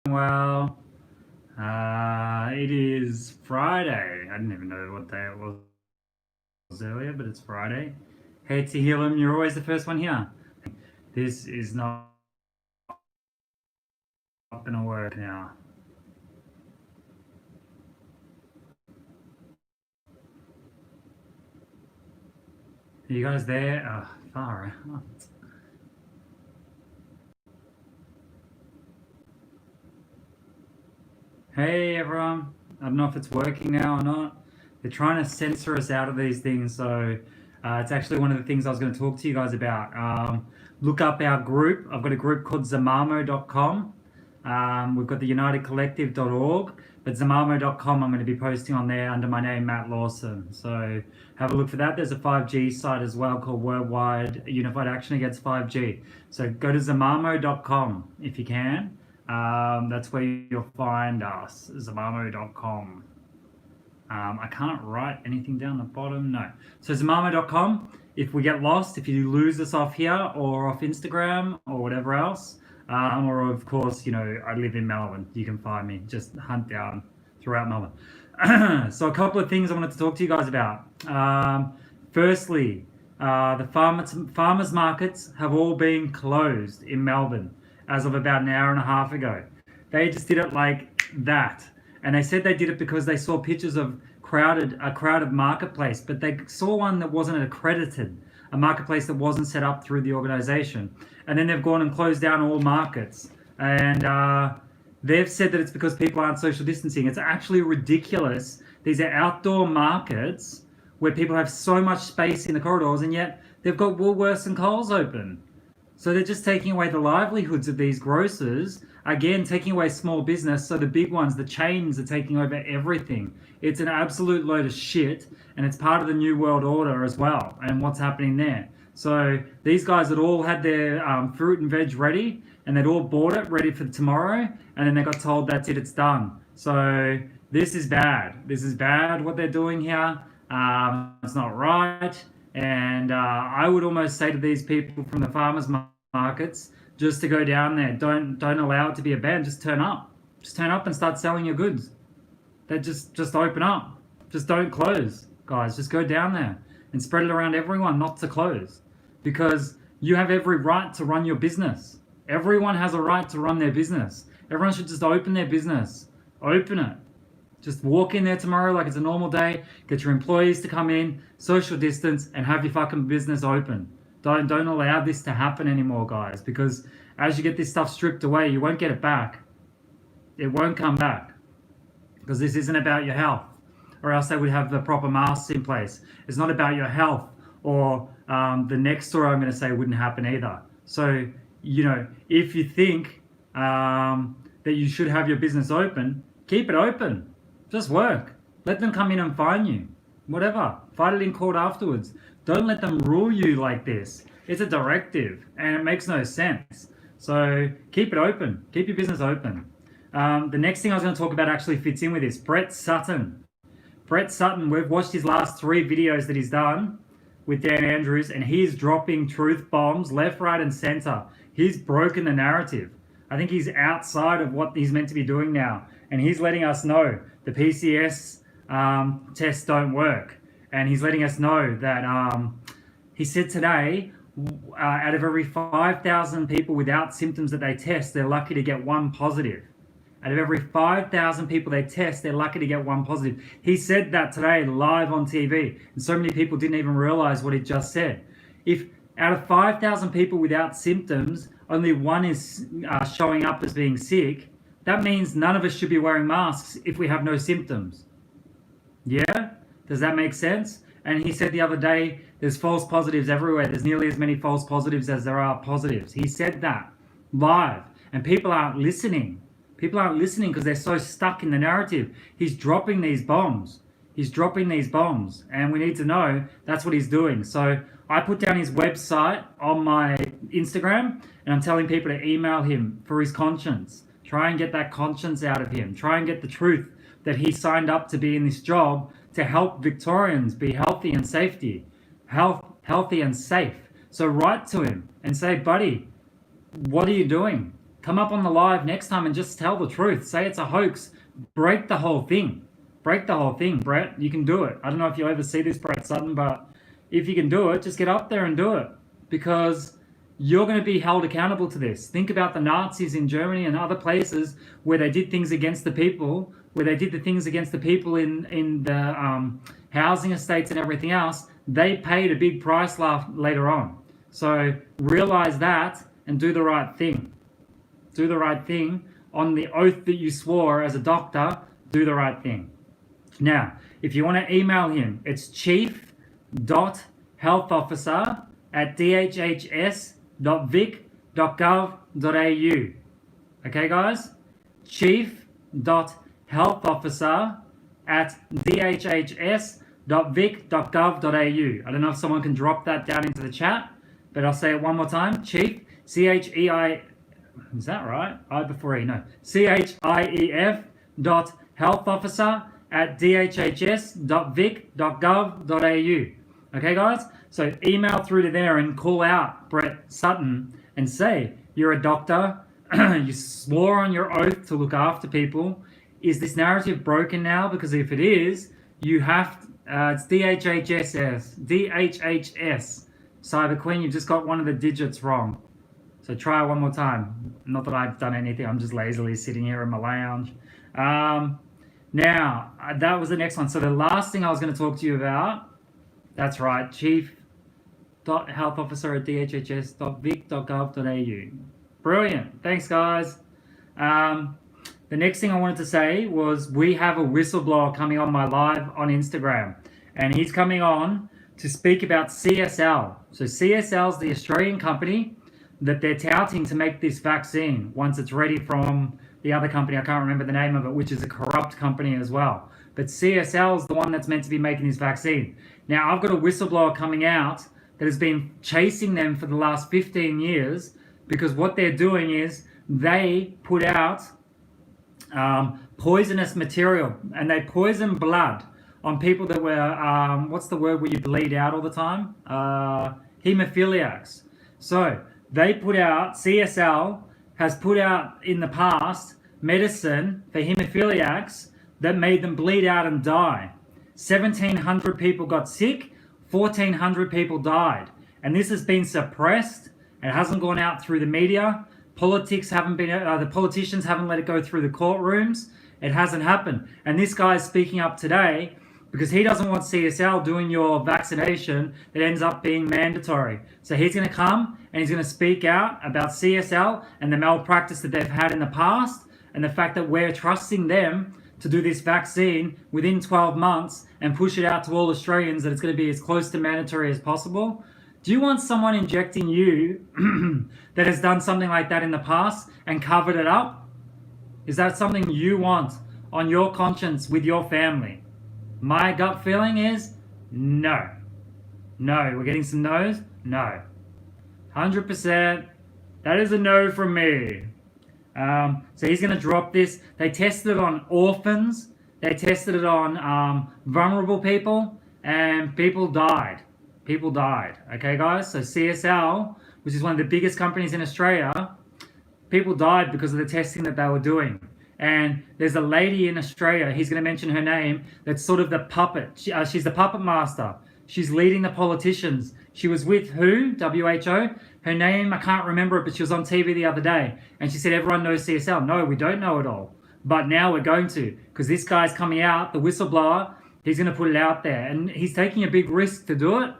Well, it is Friday. I didn't even know what day it was earlier, but it's Friday. Hey, Tehillim, you're always the first one here. This is not going to work now. Are you guys there? Far out. Hey, everyone. I don't know if it's working now or not. They're trying to censor us out of these things, so it's actually one of the things I was going to talk to you guys about. Look up our group. I've got a group called zamamo.com. We've got the unitedcollective.org, but zamamo.com I'm going to be posting on there under my name, Matt Lawson. So have a look for that. There's a 5G site as well called Worldwide Unified Action Against 5G. So go to zamamo.com if you can. That's where you'll find us, zamamo.com. I can't write anything down the bottom, no. So zamamo.com, if we get lost, if you lose us off here or off Instagram or whatever else, or of course, you know, I live in Melbourne, you can find me, just hunt down throughout Melbourne. So a couple of things I wanted to talk to you guys about. Firstly, the farmers markets have all been closed in Melbourne as of about an hour and a half ago. They just did it like that. And they said they did it because they saw pictures of a crowded marketplace, but they saw one that wasn't accredited, a marketplace that wasn't set up through the organization. And then they've gone and closed down all markets. And they've said that it's because people aren't social distancing. It's actually ridiculous. These are outdoor markets where people have so much space in the corridors, and yet they've got Woolworths and Coles open. So they're just taking away the livelihoods of these grocers, again, taking away small business. So the big ones, the chains, are taking over everything. It's an absolute load of shit, and it's part of the New World Order as well, and what's happening there. So these guys had all had their fruit and veg ready, and they'd all bought it ready for tomorrow, and then they got told, that's it, it's done. So this is bad. This is bad what they're doing here. It's not right. And I would almost say to these people from the farmers markets just to go down there. Don't allow it to be a ban. Just turn up. Just turn up and start selling your goods. They just open up. Just don't close, guys. Just go down there and spread it around everyone not to close, because you have every right to run your business. Everyone has a right to run their business. Everyone should just open their business. Open it. Just walk in there tomorrow like it's a normal day, get your employees to come in, social distance, and have your fucking business open. Don't allow this to happen anymore, guys, because as you get this stuff stripped away, you won't get it back. It won't come back, because this isn't about your health, or else they would have the proper masks in place. It's not about your health, or the next story I'm going to say wouldn't happen either. So, you know, if you think that you should have your business open, keep it open. Just work. Let them come in and fine you. Whatever. Fight it in court afterwards. Don't let them rule you like this. It's a directive, and it makes no sense. So keep it open. Keep your business open. The next thing I was going to talk about actually fits in with this. Brett Sutton. Brett Sutton, we've watched his last 3 videos that he's done with Dan Andrews, and he's dropping truth bombs left, right, and center. He's broken the narrative. I think he's outside of what he's meant to be doing now, and he's letting us know the PCS tests don't work. And he's letting us know that he said today, out of every 5,000 people without symptoms that they test, they're lucky to get 1 positive. Out of every 5,000 people they test, they're lucky to get 1 positive. He said that today live on TV, and so many people didn't even realize what he just said. If out of 5,000 people without symptoms, only 1 is showing up as being sick, that means none of us should be wearing masks if we have no symptoms. Yeah? Does that make sense? And he said the other day, there's false positives everywhere. There's nearly as many false positives as there are positives. He said that live. And people aren't listening. People aren't listening because they're so stuck in the narrative. He's dropping these bombs. He's dropping these bombs. And we need to know that's what he's doing. So I put down his website on my Instagram, and I'm telling people to email him for his conscience. Try and get that conscience out of him. Try and get the truth that he signed up to be in this job to help Victorians be healthy and healthy and safe. So write to him and say, buddy, what are you doing? come up on the live next time and just tell the truth. Say it's a hoax. Break the whole thing. Break the whole thing, Brett. You can do it. I don't know if you'll ever see this, Brett Sutton, but if you can do it, just get up there and do it, because you're going to be held accountable to this. Think about the Nazis in Germany and other places where they did things against the people, where they did the things against the people in the housing estates and everything else. They paid a big price later on. So realize that and do the right thing. Do the right thing on the oath that you swore as a doctor. Do the right thing. Now, if you want to email him, it's chief.healthofficer@dhhs.vic.gov.au. Okay, guys? chief.healthofficer@dhhs.vic.gov.au. I don't know if someone can drop that down into the chat, but I'll say it one more time. Chief, C-H-E-I, is that right? I before E, no. CHIEF dot health officer at dhhs.vic.gov.au. Okay, guys? So email through to there and call out Brett Sutton and say, you're a doctor, you swore on your oath to look after people. Is this narrative broken now? Because if it is, you have, it's DHHS. Cyber Queen, you've just got one of the digits wrong. So try one more time. Not that I've done anything, I'm just lazily sitting here in my lounge. Now, that was the next one. So the last thing I was going to talk to you about, that's right, chief.healthofficer@dhhs.vic.gov.au. Brilliant. Thanks, guys. The next thing I wanted to say was we have a whistleblower coming on my live on Instagram, and he's coming on to speak about CSL. So CSL is the Australian company that they're touting to make this vaccine once it's ready from the other company. I can't remember the name of it, which is a corrupt company as well. But CSL is the one that's meant to be making this vaccine. Now, I've got a whistleblower coming out that has been chasing them for the last 15 years because what they're doing is they put out poisonous material, and they poison blood on people that were, what's the word where you bleed out all the time? Hemophiliacs. So they put out, CSL has put out in the past medicine for hemophiliacs that made them bleed out and die. 1,700 people got sick, 1,400 people died. And this has been suppressed. It hasn't gone out through the media. The politicians haven't let it go through the courtrooms. It hasn't happened. And this guy is speaking up today because he doesn't want CSL doing your vaccination that ends up being mandatory. So he's going to come and he's going to speak out about CSL and the malpractice that they've had in the past, and the fact that we're trusting them to do this vaccine within 12 months and push it out to all Australians that it's going to be as close to mandatory as possible. Do you want someone injecting you that has done something like that in the past and covered it up? Is that something you want on your conscience with your family? My gut feeling is no. No. We're getting some no's? No. 100%. That is a no from me. So he's going to drop this. They tested it on orphans. They tested it on vulnerable people, and people died. People died. Okay, guys? So CSL, which is one of the biggest companies in Australia, people died because of the testing that they were doing. And there's a lady in Australia, he's going to mention her name, that's sort of the puppet. She's the puppet master. She's leading the politicians. She was with who? WHO? Her name, I can't remember it, but she was on TV the other day. And she said, everyone knows CSL. No, we don't know it all. But now we're going to. Because this guy's coming out, the whistleblower, he's going to put it out there. And he's taking a big risk to do it.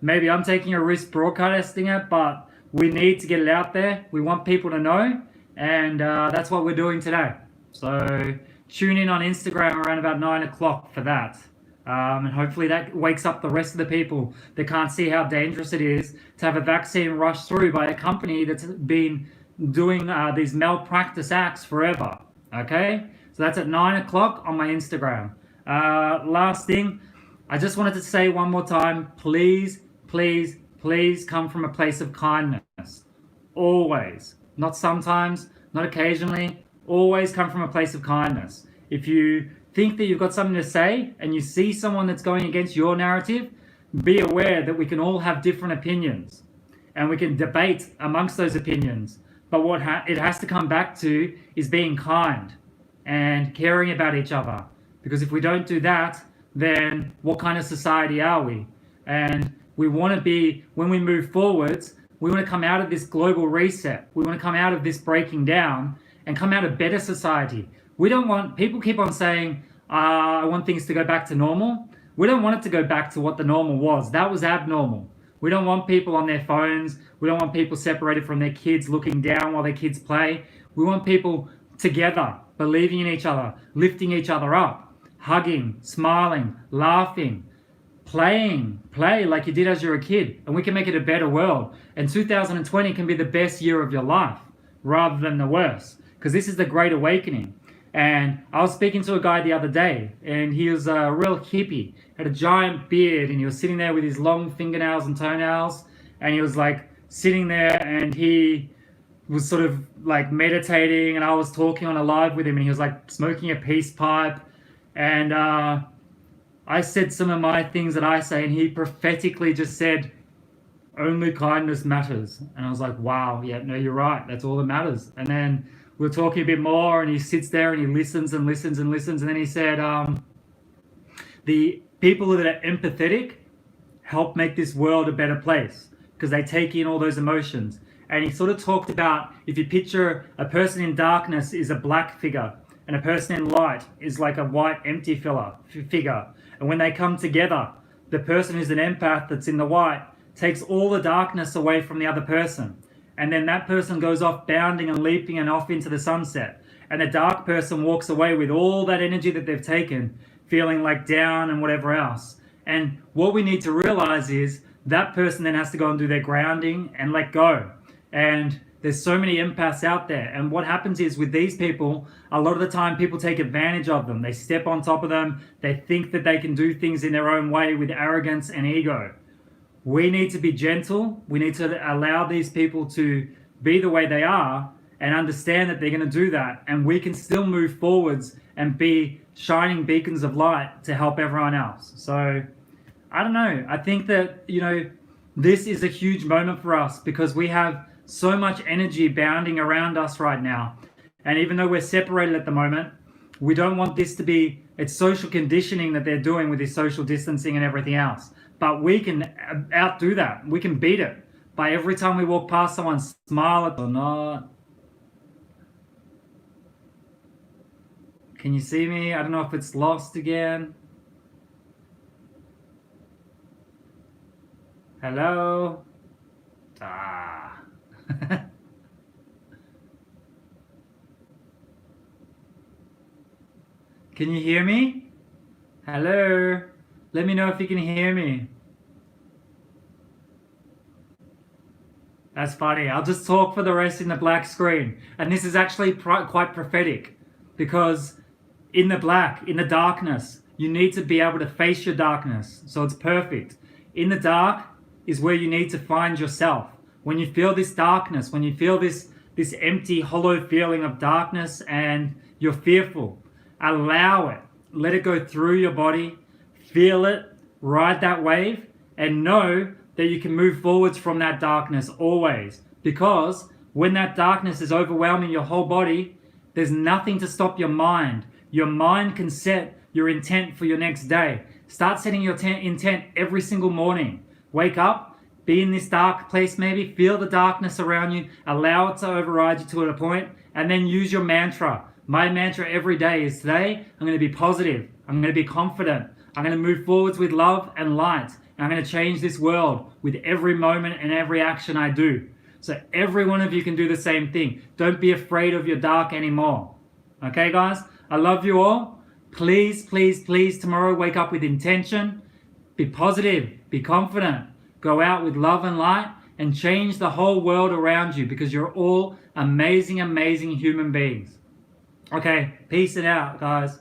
Maybe I'm taking a risk broadcasting it, but we need to get it out there. We want people to know. And that's what we're doing today. So tune in on Instagram around about 9 o'clock for that. And hopefully that wakes up the rest of the people that can't see how dangerous it is to have a vaccine rushed through by a company that's been doing these malpractice acts forever. Okay? So that's at 9 o'clock on my Instagram. Last thing, I just wanted to say one more time, please, please, please come from a place of kindness. Always. Not sometimes, not occasionally. Always come from a place of kindness. If you think that you've got something to say and you see someone that's going against your narrative, be aware that we can all have different opinions and we can debate amongst those opinions. But what it has to come back to is being kind and caring about each other. Because if we don't do that, then what kind of society are we? And we want to be, when we move forwards, we want to come out of this global reset. We want to come out of this breaking down and come out a better society. We don't want, people keep on saying, I want things to go back to normal. We don't want it to go back to what the normal was. That was abnormal. We don't want people on their phones. We don't want people separated from their kids, looking down while their kids play. We want people together, believing in each other, lifting each other up, hugging, smiling, laughing, play like you did as you're a kid, and we can make it a better world. And 2020 can be the best year of your life rather than the worst, because this is the Great Awakening. And I was speaking to a guy the other day, and he was a real hippie, had a giant beard, and he was sitting there with his long fingernails and toenails, and he was like sitting there, and he was sort of like meditating, and I was talking on a live with him, and he was like smoking a peace pipe, and I said some of my things that I say, and he prophetically just said, only kindness matters. And I was like, wow, yeah, no, you're right, that's all that matters. And then we were talking a bit more, and he sits there and he listens and listens and listens, and then he said, the people that are empathetic help make this world a better place, because they take in all those emotions. And he sort of talked about, if you picture a person in darkness is a black figure, and a person in light is like a white empty figure. And when they come together, the person who's an empath that's in the white takes all the darkness away from the other person. And then that person goes off bounding and leaping and off into the sunset. And the dark person walks away with all that energy that they've taken, feeling like down and whatever else. And what we need to realize is that person then has to go and do their grounding and let go. And there's so many empaths out there. And what happens is with these people, a lot of the time people take advantage of them. They step on top of them. They think that they can do things in their own way with arrogance and ego. We need to be gentle. We need to allow these people to be the way they are and understand that they're going to do that. And we can still move forwards and be shining beacons of light to help everyone else. So I don't know. I think that, this is a huge moment for us, because we have so much energy bounding around us right now. And even though we're separated at the moment, we don't want this to be, it's social conditioning that they're doing with this social distancing and everything else. But we can outdo that. We can beat it by every time we walk past someone, smile at them or not. Can you see me? I don't know if it's lost again. Hello? Can you hear me? Hello? Let me know if you can hear me. That's funny. I'll just talk for the rest in the black screen. And this is actually quite prophetic, because in the black, in the darkness, you need to be able to face your darkness. So it's perfect. In the dark is where you need to find yourself. When you feel this darkness, when you feel this empty, hollow feeling of darkness and you're fearful, allow it. Let it go through your body. Feel it. Ride that wave. And know that you can move forwards from that darkness always. Because when that darkness is overwhelming your whole body, there's nothing to stop your mind. Your mind can set your intent for your next day. Start setting your intent every single morning. Wake up, be in this dark place maybe, feel the darkness around you, allow it to override you to a point, and then use your mantra. My mantra every day is, today I'm going to be positive, I'm going to be confident, I'm going to move forwards with love and light, and I'm going to change this world with every moment and every action I do. So every one of you can do the same thing. Don't be afraid of your dark anymore. Okay, guys? I love you all. Please, please, please, tomorrow wake up with intention. Be positive. Be confident. Go out with love and light and change the whole world around you, because you're all amazing, amazing human beings. Okay, peace and out, guys.